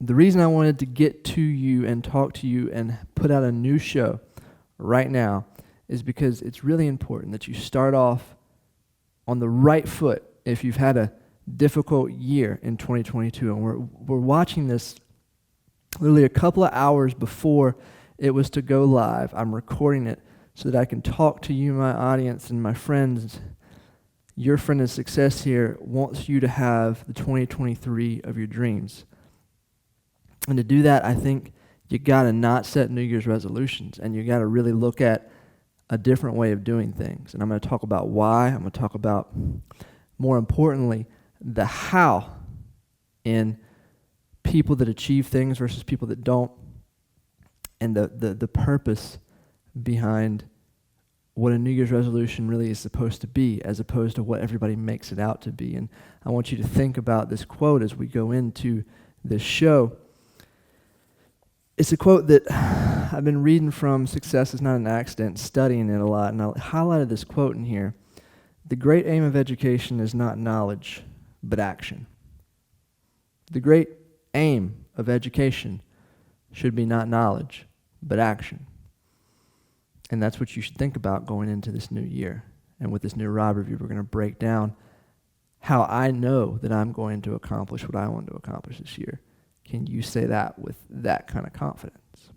the reason I wanted to get to you and talk to you and put out a new show right now is because it's really important that you start off on the right foot if you've had a difficult year in 2022. And we're watching this literally a couple of hours before it was to go live. I'm recording it so that I can talk to you, my audience, and my friends. Your friend of success here wants you to have the 2023 of your dreams. And to do that, I think you got to not set New Year's resolutions, and you got to really look at a different way of doing things. And I'm going to talk about why. I'm going to talk about, more importantly, the how in people that achieve things versus people that don't, and the purpose behind what a New Year's resolution really is supposed to be, as opposed to what everybody makes it out to be. And I want you to think about this quote as we go into this show. It's a quote that I've been reading from Success is Not an Accident, studying it a lot, and I highlighted this quote in here. The great aim of education is not knowledge, but action. The great aim of education should be not knowledge, but action. And that's what you should think about going into this new year. And with this new Rob Review, we're going to break down how I know that I'm going to accomplish what I want to accomplish this year. Can you say that with that kind of confidence?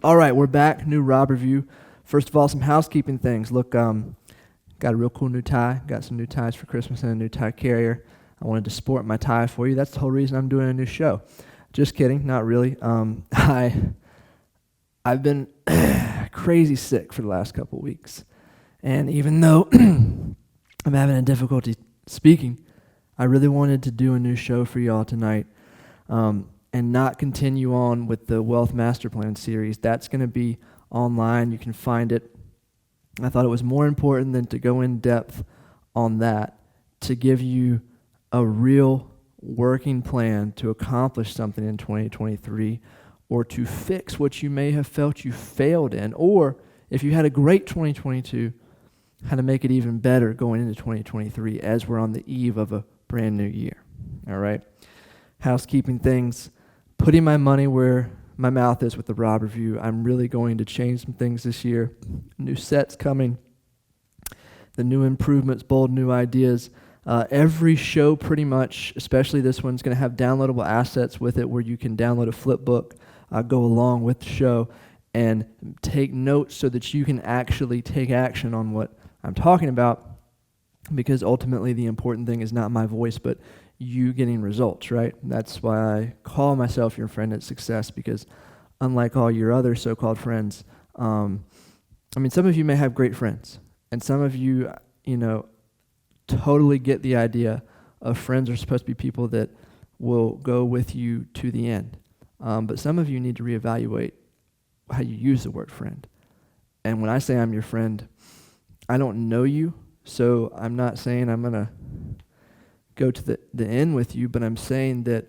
All right, we're back. New Rob Review. First of all, some housekeeping things. Look, got a real cool new tie. Got some new ties for Christmas and a new tie carrier. I wanted to sport my tie for you. That's the whole reason I'm doing a new show. Just kidding, not really. I've been crazy sick for the last couple of weeks. And even though I'm having a difficulty speaking, I really wanted to do a new show for y'all tonight. And not continue on with the Wealth Master Plan series. That's going to be online. You can find it. I thought it was more important than to go in depth on that, to give you a real working plan to accomplish something in 2023, or to fix what you may have felt you failed in, or if you had a great 2022, how to make it even better going into 2023 as we're on the eve of a brand new year. All right? Housekeeping things. Putting my money where my mouth is with the Rob Review. I'm really going to change some things this year. New sets coming. The new improvements, bold new ideas. Every show pretty much, especially this one's going to have downloadable assets with it where you can download a flip book, go along with the show, and take notes so that you can actually take action on what I'm talking about, because ultimately the important thing is not my voice, but you getting results, right? That's why I call myself your friend at success, because unlike all your other so-called friends, some of you may have great friends, and some of you, totally get the idea of friends are supposed to be people that will go with you to the end. But some of you need to reevaluate how you use the word friend. And when I say I'm your friend, I don't know you, so I'm not saying I'm going to go to the end with you, but I'm saying that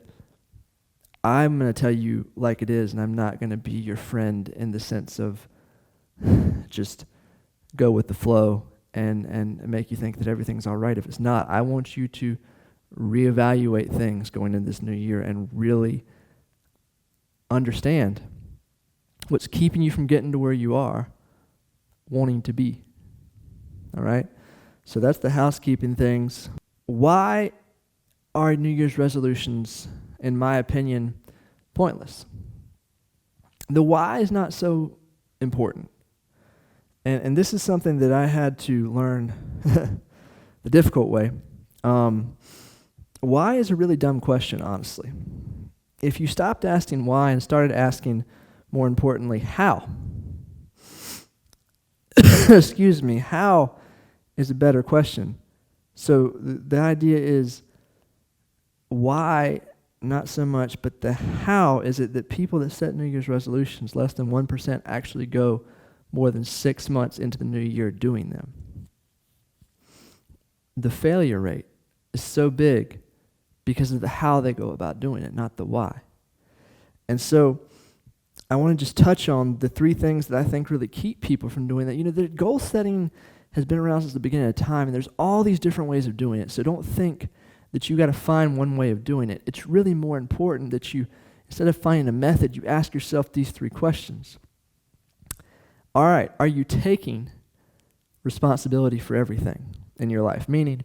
I'm going to tell you like it is, and I'm not going to be your friend in the sense of just go with the flow and make you think that everything's all right if it's not. I want you to reevaluate things going into this new year and really understand what's keeping you from getting to where you are wanting to be. All right? So that's the housekeeping things. Why are New Year's resolutions, in my opinion, pointless? The why is not so important. And this is something that I had to learn the difficult way. Why is a really dumb question, honestly. If you stopped asking why and started asking, more importantly, how? Excuse me, how is a better question. So the idea is why, not so much, but the how is it that people that set New Year's resolutions, less than 1% actually go more than 6 months into the new year doing them. The failure rate is so big because of the how they go about doing it, not the why. And so I want to just touch on the three things that I think really keep people from doing that. The goal setting has been around since the beginning of time, and there's all these different ways of doing it. So don't think that you got to find one way of doing it. It's really more important that you, instead of finding a method, you ask yourself these three questions. All right, are you taking responsibility for everything in your life? Meaning,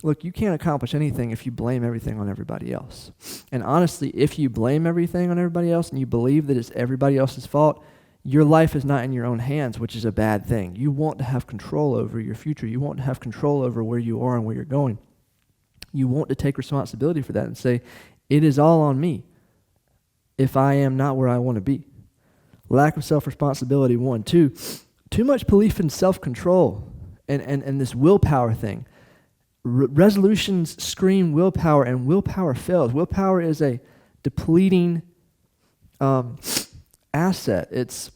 look, you can't accomplish anything if you blame everything on everybody else. And honestly, if you blame everything on everybody else and you believe that it's everybody else's fault, your life is not in your own hands, which is a bad thing. You want to have control over your future. You want to have control over where you are and where you're going. You want to take responsibility for that and say, it is all on me if I am not where I want to be. Lack of self-responsibility, 1. 2, too much belief in self-control and this willpower thing. Resolutions scream willpower, and willpower fails. Willpower is a depleting asset. It's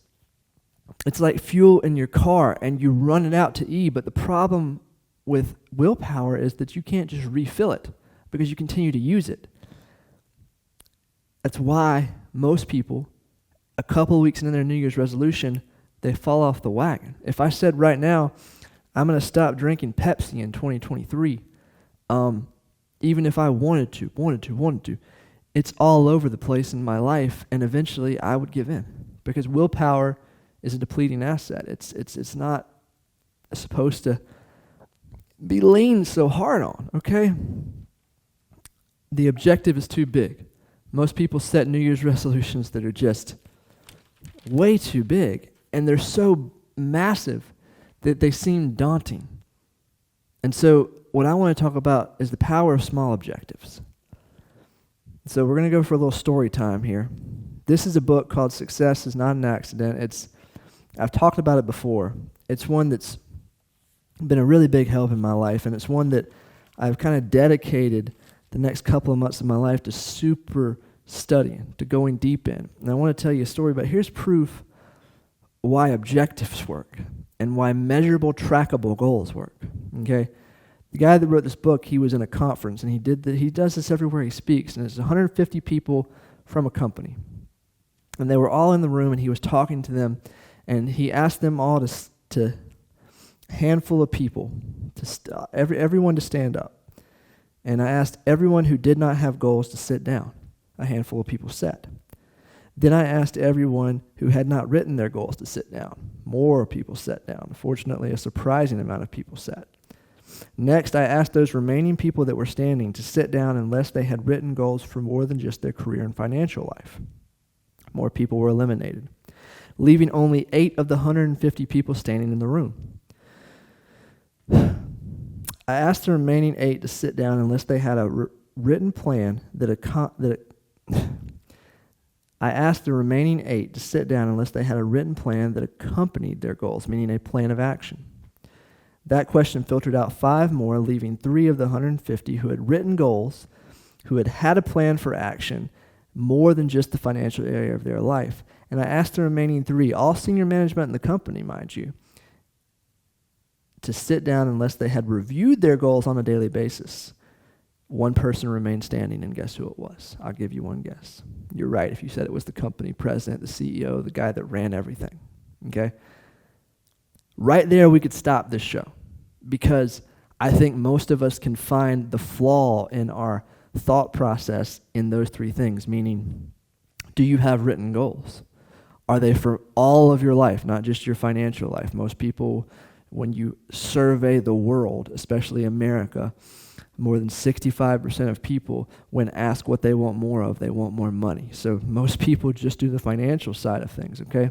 like fuel in your car, and you run it out to E, but the problem with willpower is that you can't just refill it because you continue to use it. That's why most people, a couple of weeks into their New Year's resolution, they fall off the wagon. If I said right now, I'm going to stop drinking Pepsi in 2023, even if I wanted to, it's all over the place in my life, and eventually I would give in because willpower is a depleting asset. It's not supposed to be leaned so hard on, okay? The objective is too big. Most people set New Year's resolutions that are just way too big, and they're so massive that they seem daunting. And so what I want to talk about is the power of small objectives. So we're going to go for a little story time here. This is a book called Success is Not an Accident. I've talked about it before. It's one that's been a really big help in my life, and it's one that I've kind of dedicated the next couple of months of my life to super studying, to going deep in. And I want to tell you a story, but here's proof why objectives work and why measurable, trackable goals work, okay? The guy that wrote this book, he was in a conference, and he does this everywhere he speaks, and it's 150 people from a company. And they were all in the room, and he was talking to them, and he asked them all to handful of people, everyone to stand up. And I asked everyone who did not have goals to sit down. A handful of people sat. Then I asked everyone who had not written their goals to sit down. More people sat down. Fortunately, a surprising amount of people sat. Next, I asked those remaining people that were standing to sit down unless they had written goals for more than just their career and financial life. More people were eliminated, leaving only 8 of the 150 people standing in the room. I asked the remaining 8 to sit down unless they had a written plan I asked the remaining 8 to sit down unless they had a written plan that accompanied their goals, meaning a plan of action. That question filtered out 5 more, leaving 3 of the 150 who had written goals, who had a plan for action, more than just the financial area of their life. And I asked the remaining 3, all senior management in the company, mind you, to sit down unless they had reviewed their goals on a daily basis. 1 person remained standing, and guess who it was? I'll give you one guess. You're right if you said it was the company president, the CEO, the guy that ran everything, okay? Right there we could stop this show because I think most of us can find the flaw in our thought process in those 3 things, meaning, do you have written goals? Are they for all of your life, not just your financial life? Most people, when you survey the world, especially America, more than 65% of people, when asked what they want more of, they want more money. So most people just do the financial side of things, okay?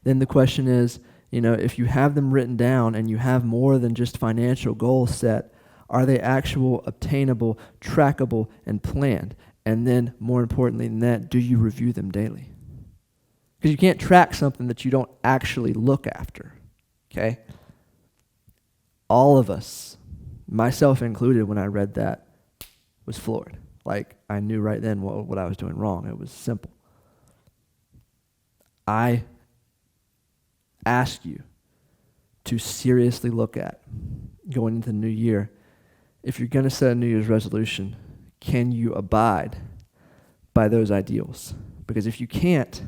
Then the question is, if you have them written down and you have more than just financial goals set, are they actual, obtainable, trackable, and planned? And then, more importantly than that, do you review them daily? Because you can't track something that you don't actually look after, okay? All of us, myself included, when I read that, was floored. Like, I knew right then what I was doing wrong. It was simple. I ask you to seriously look at, going into the new year, if you're going to set a New Year's resolution, can you abide by those ideals? Because if you can't,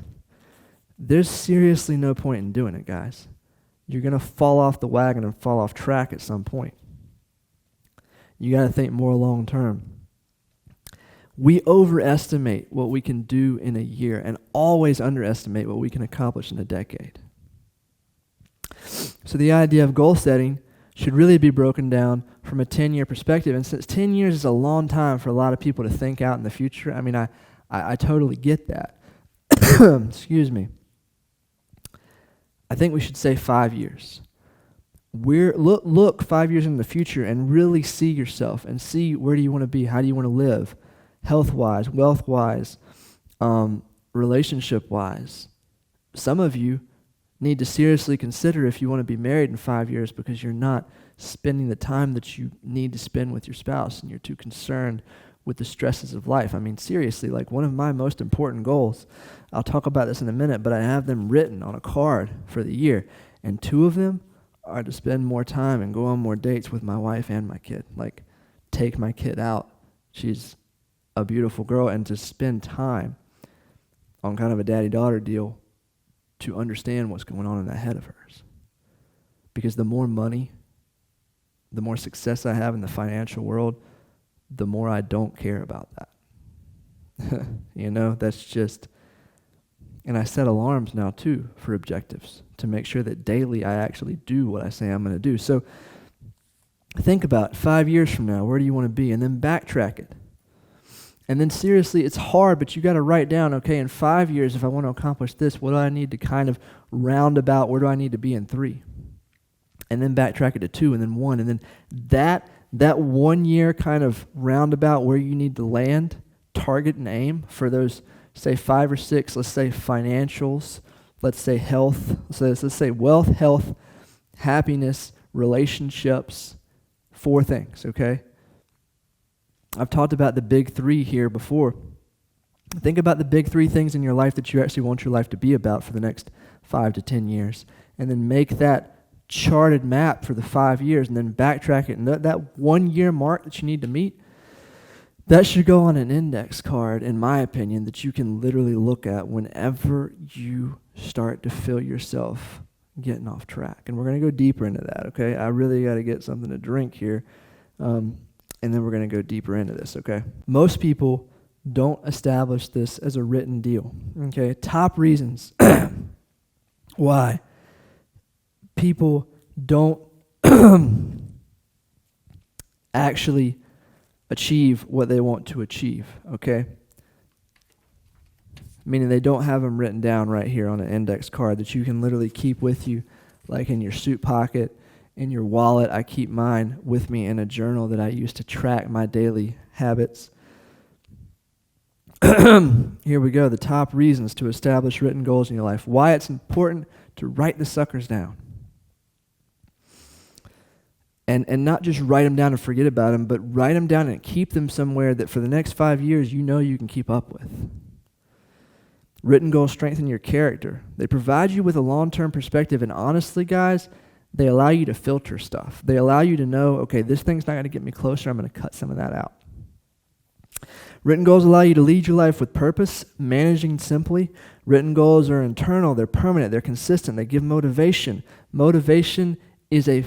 there's seriously no point in doing it, guys. You're going to fall off the wagon and fall off track at some point. You got to think more long term. We overestimate what we can do in a year and always underestimate what we can accomplish in a decade. So the idea of goal setting should really be broken down from a 10-year perspective. And since 10 years is a long time for a lot of people to think out in the future, I mean, I totally get that. Excuse me. I think we should say 5 years. Look 5 years in the future and really see yourself and see where do you want to be, how do you want to live, health-wise, wealth-wise, relationship-wise. Some of you need to seriously consider if you want to be married in 5 years because you're not spending the time that you need to spend with your spouse and you're too concerned with the stresses of life. I mean, seriously, like one of my most important goals, I'll talk about this in a minute, but I have them written on a card for the year, and 2 of them are to spend more time and go on more dates with my wife and my kid. Like, take my kid out. She's a beautiful girl, and to spend time on kind of a daddy-daughter deal to understand what's going on in that head of hers. Because the more money, the more success I have in the financial world, the more I don't care about that. You know, that's just, and I set alarms now too for objectives to make sure that daily I actually do what I say I'm going to do. So think about 5 years from now, where do you want to be? And then backtrack it. And then seriously, it's hard, but you got to write down, okay, in 5 years, if I want to accomplish this, what do I need to kind of round about? Where do I need to be in 3? And then backtrack it to 2 and then 1. And then that 1 year kind of roundabout where you need to land, target and aim for those, say 5 or 6, let's say financials, let's say health, so let's say wealth, health, happiness, relationships, 4 things, okay? I've talked about the big 3 here before. Think about the big 3 things in your life that you actually want your life to be about for the next 5 to 10 years. And then make that charted map for the 5 years and then backtrack it. And that 1 year mark that you need to meet, that should go on an index card, in my opinion, that you can literally look at whenever you start to feel yourself getting off track. And we're going to go deeper into that, okay? I really got to get something to drink here. And then we're going to go deeper into this, okay? Most people don't establish this as a written deal, okay? Top reasons why people don't actually achieve what they want to achieve, okay? Meaning they don't have them written down right here on an index card that you can literally keep with you, like in your suit pocket, in your wallet. I keep mine with me in a journal that I use to track my daily habits. Here we go, the top reasons to establish written goals in your life. Why it's important to write the suckers down. And not just write them down and forget about them, but write them down and keep them somewhere that for the next 5 years you know you can keep up with. Written goals strengthen your character. They provide you with a long-term perspective, and honestly, guys, they allow you to filter stuff. They allow you to know, okay, this thing's not going to get me closer. I'm going to cut some of that out. Written goals allow you to lead your life with purpose, managing simply. Written goals are internal. They're permanent. They're consistent. They give motivation. Motivation is a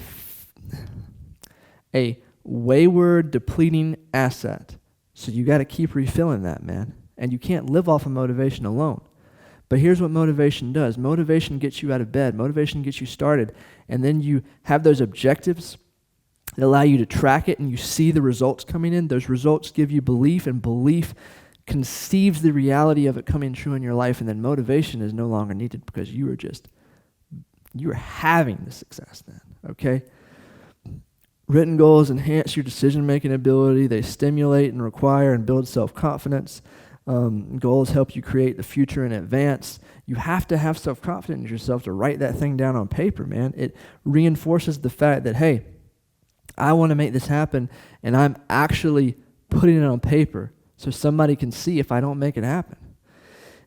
wayward, depleting asset. So you got to keep refilling that, man. And you can't live off of motivation alone. But here's what motivation does. Motivation gets you out of bed. Motivation gets you started. And then you have those objectives that allow you to track it, and you see the results coming in. Those results give you belief, and belief conceives the reality of it coming true in your life. And then motivation is no longer needed because you are having the success then, okay? Written goals enhance your decision-making ability. They stimulate and require and build self-confidence. Goals help you create the future in advance. You have to have self-confidence in yourself to write that thing down on paper, man. It reinforces the fact that, hey, I want to make this happen, and I'm actually putting it on paper so somebody can see if I don't make it happen.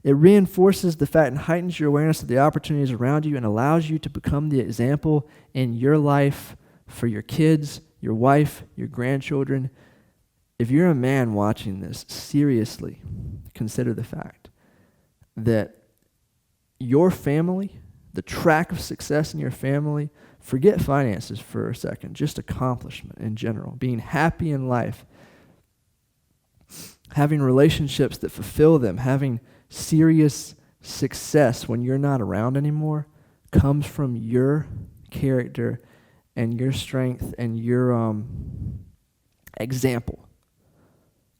It reinforces the fact and heightens your awareness of the opportunities around you and allows you to become the example in your life for your kids, your wife, your grandchildren. If you're a man watching this, seriously consider the fact that your family, the track of success in your family, forget finances for a second, just accomplishment in general, being happy in life, having relationships that fulfill them, having serious success when you're not around anymore, comes from your character and your strength and your example.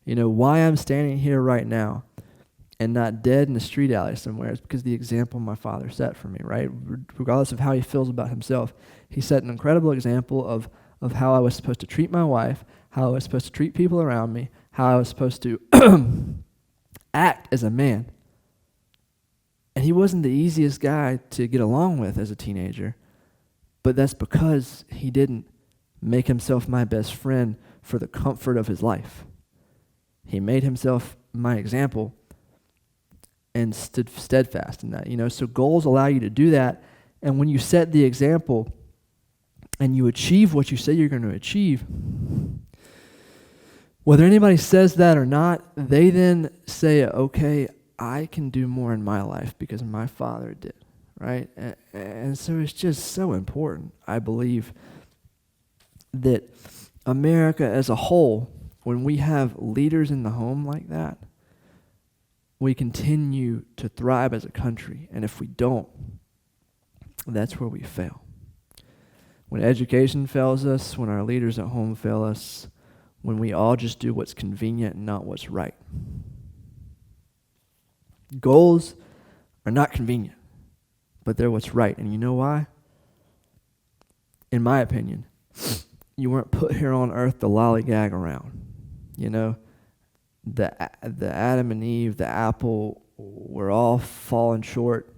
You know, why I'm standing here right now and not dead in a street alley somewhere is because the example my father set for me, right? Regardless of how he feels about himself, he set an incredible example of how I was supposed to treat my wife, how I was supposed to treat people around me, how I was supposed to act as a man. And he wasn't the easiest guy to get along with as a teenager, but that's because he didn't make himself my best friend for the comfort of his life. He made himself my example and stood steadfast in that. You know, so goals allow you to do that. And when you set the example and you achieve what you say you're going to achieve, whether anybody says that or not, they then say, okay, I can do more in my life because my father did, right? And so it's just so important, I believe, that America as a whole, when we have leaders in the home like that, we continue to thrive as a country. And if we don't, that's where we fail. When education fails us, when our leaders at home fail us, when we all just do what's convenient and not what's right. Goals are not convenient, but they're what's right. And you know why? In my opinion, you weren't put here on earth to lollygag around. You know, the Adam and Eve, the apple, we're all falling short.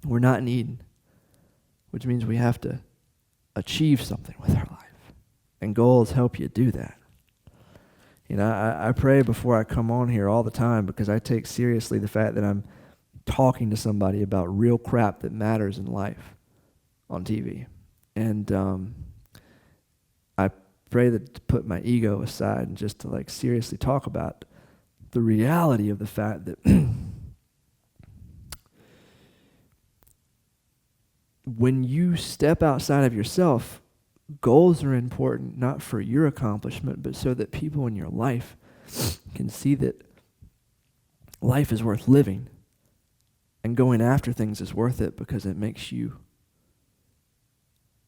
We're not in Eden, which means we have to achieve something with our life. And goals help you do that. You know, I pray before I come on here all the time because I take seriously the fact that I'm talking to somebody about real crap that matters in life on TV. And I pray that to put my ego aside and just to like seriously talk about the reality of the fact that when you step outside of yourself, goals are important, not for your accomplishment, but so that people in your life can see that life is worth living and going after things is worth it because it makes you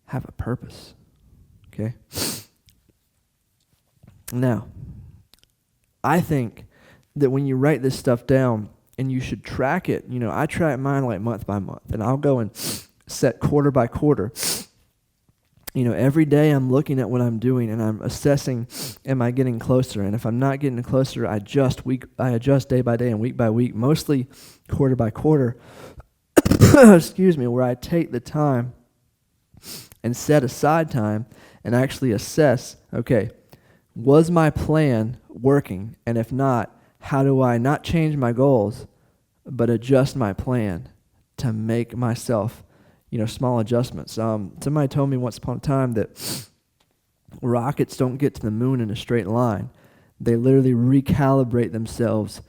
have a purpose. Okay? Now, I think that when you write this stuff down and you should track it, you know, I track mine like month by month, and I'll go and set quarter by quarter. You know, every day I'm looking at what I'm doing and I'm assessing, am I getting closer? And if I'm not getting closer, I adjust day by day and week by week, mostly quarter by quarter, excuse me, where I take the time and set aside time and actually assess, okay, was my plan working? And if not, how do I not change my goals, but adjust my plan to make myself, you know, small adjustments. Somebody told me once upon a time that rockets don't get to the moon in a straight line. They literally recalibrate themselves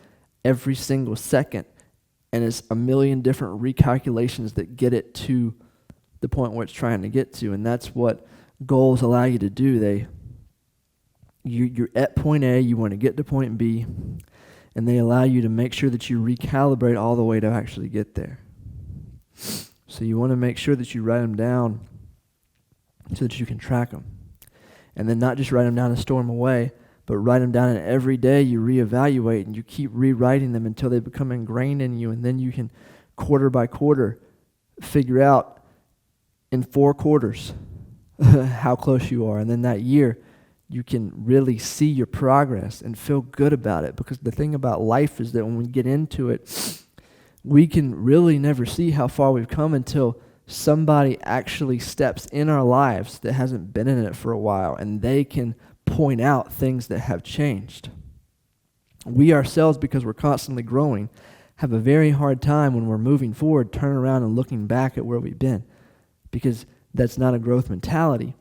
every single second, and it's a million different recalculations that get it to the point where it's trying to get to, and that's what goals allow you to do. You're at point A, you want to get to point B, and they allow you to make sure that you recalibrate all the way to actually get there. So you want to make sure that you write them down so that you can track them. And then not just write them down and store them away, but write them down, and every day you reevaluate and you keep rewriting them until they become ingrained in you, and then you can quarter by quarter figure out in 4 quarters how close you are. And then that year you can really see your progress and feel good about it, because the thing about life is that when we get into it, we can really never see how far we've come until somebody actually steps in our lives that hasn't been in it for a while, and they can point out things that have changed. We ourselves, because we're constantly growing, have a very hard time when we're moving forward, turning around and looking back at where we've been, because that's not a growth mentality.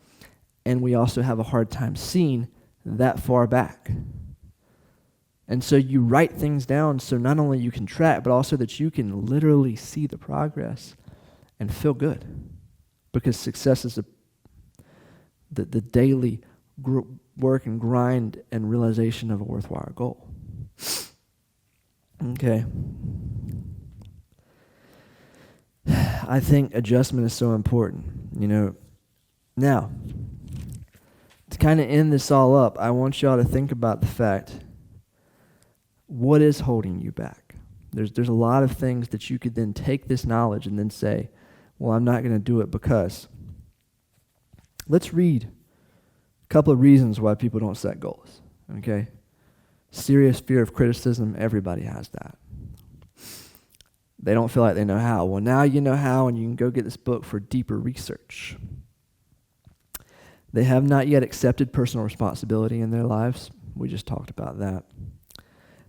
And we also have a hard time seeing that far back. And so you write things down so not only you can track, but also that you can literally see the progress and feel good. Because success is the daily work and grind and realization of a worthwhile goal. Okay. I think adjustment is so important, Now, to kind of end this all up, I want y'all to think about the fact, what is holding you back? There's a lot of things that you could then take this knowledge and then say, well, I'm not going to do it because. Let's read a couple of reasons why people don't set goals, okay? Serious fear of criticism, everybody has that. They don't feel like they know how. Well, now you know how, and you can go get this book for deeper research. They have not yet accepted personal responsibility in their lives. We just talked about that.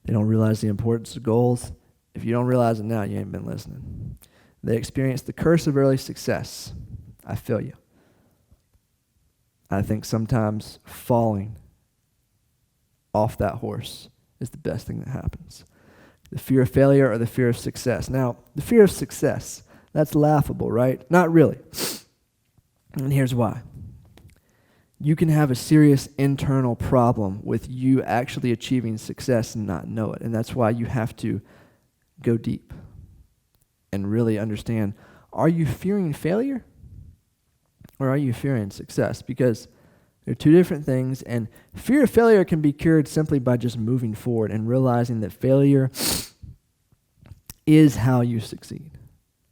They don't realize the importance of goals. If you don't realize it now, you ain't been listening. They experience the curse of early success. I feel you. I think sometimes falling off that horse is the best thing that happens. The fear of failure or the fear of success. Now, the fear of success, that's laughable, right? Not really. And here's why. You can have a serious internal problem with you actually achieving success and not know it. And that's why you have to go deep and really understand, are you fearing failure or are you fearing success? Because they're two different things, and fear of failure can be cured simply by just moving forward and realizing that failure is how you succeed.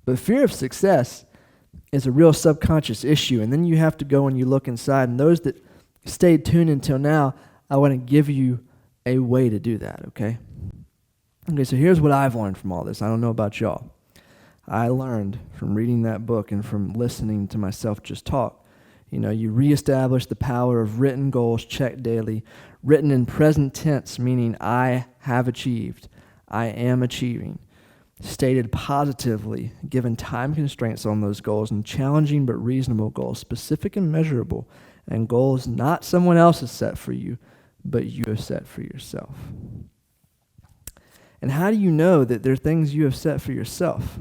But fear of success is a real subconscious issue, and then you have to go and you look inside, and those that stayed tuned until now, I want to give you a way to do that, okay? Okay, so here's what I've learned from all this. I don't know about y'all. I learned from reading that book and from listening to myself just talk. You reestablish the power of written goals checked daily, written in present tense, meaning I have achieved, I am achieving, stated positively, given time constraints on those goals, and challenging but reasonable goals, specific and measurable, and goals not someone else has set for you, but you have set for yourself. And how do you know that there are things you have set for yourself?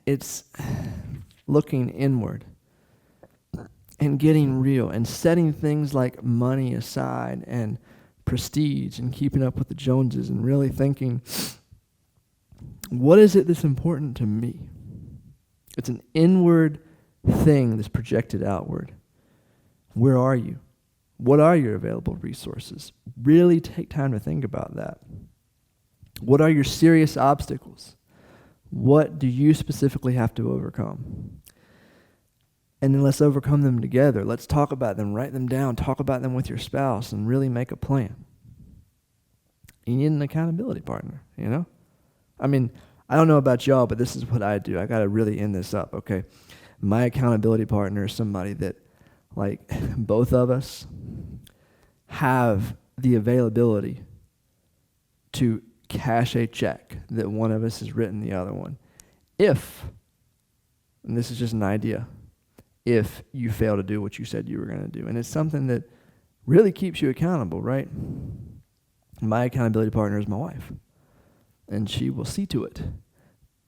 It's looking inward and getting real and setting things like money aside and prestige and keeping up with the Joneses and really thinking, what is it that's important to me? It's an inward thing that's projected outward. Where are you? What are your available resources? Really take time to think about that. What are your serious obstacles? What do you specifically have to overcome? And then let's overcome them together. Let's talk about them, write them down, talk about them with your spouse, and really make a plan. You need an accountability partner, I mean, I don't know about y'all, but this is what I do. I got to really end this up, okay? My accountability partner is somebody that, both of us have the availability to cash a check that one of us has written the other one. If, and this is just an idea, if you fail to do what you said you were going to do. And it's something that really keeps you accountable, right? My accountability partner is my wife. And she will see to it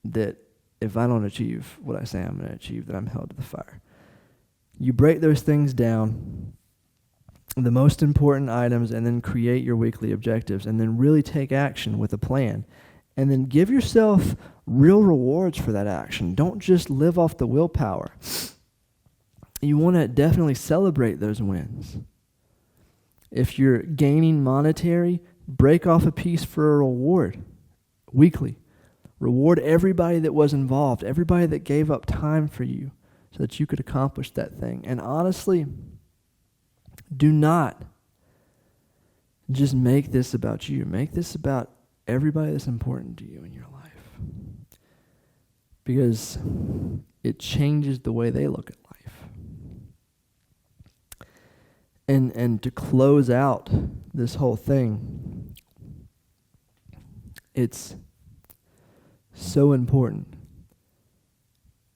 that if I don't achieve what I say I'm going to achieve, that I'm held to the fire. You break those things down, the most important items, and then create your weekly objectives, and then really take action with a plan. And then give yourself real rewards for that action. Don't just live off the willpower. You want to definitely celebrate those wins. If you're gaining monetary, break off a piece for a reward weekly. Reward everybody that was involved, everybody that gave up time for you so that you could accomplish that thing. And honestly, do not just make this about you. Make this about everybody that's important to you in your life. Because it changes the way they look at life. And to close out this whole thing, it's so important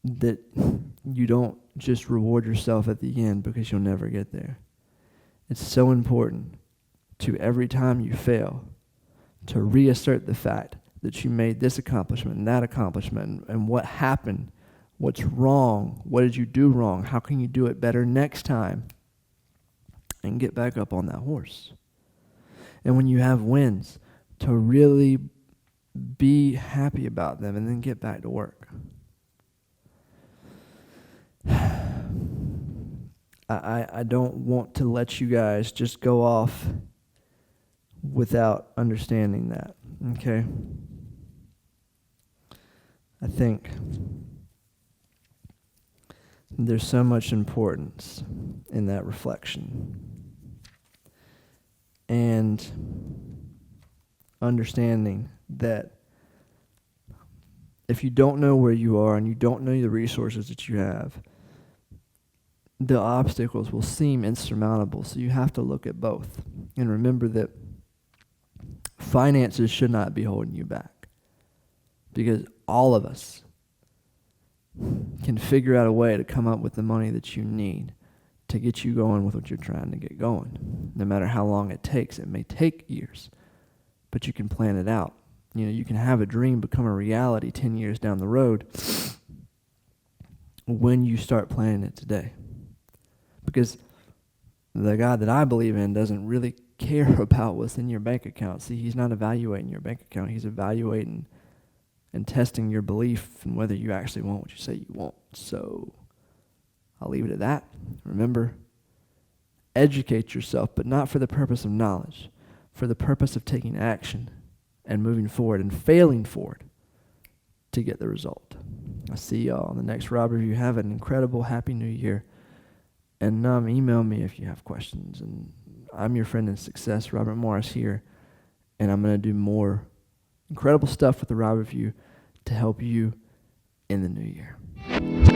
that you don't just reward yourself at the end, because you'll never get there. It's so important to, every time you fail, to reassert the fact that you made this accomplishment and that accomplishment, and what happened, what's wrong, what did you do wrong, how can you do it better next time, and get back up on that horse. And when you have wins, to really be happy about them and then get back to work. I don't want to let you guys just go off without understanding that, okay? I think there's so much importance in that reflection. And understanding that if you don't know where you are and you don't know the resources that you have, the obstacles will seem insurmountable. So you have to look at both. And remember that finances should not be holding you back, because all of us can figure out a way to come up with the money that you need to get you going with what you're trying to get going. No matter how long it takes. It may take years, but you can plan it out. You know, you can have a dream become a reality 10 years down the road when you start planning it today. Because the God that I believe in doesn't really care about what's in your bank account. See, he's not evaluating your bank account. He's evaluating and testing your belief and whether you actually want what you say you want. So I'll leave it at that. Remember, educate yourself, but not for the purpose of knowledge, for the purpose of taking action and moving forward and failing forward to get the result. I'll see y'all on the next Rob Review. Have an incredible, happy new year. And email me if you have questions. And I'm your friend in success, Robert Morris here. And I'm going to do more incredible stuff with the Rob Review to help you in the new year.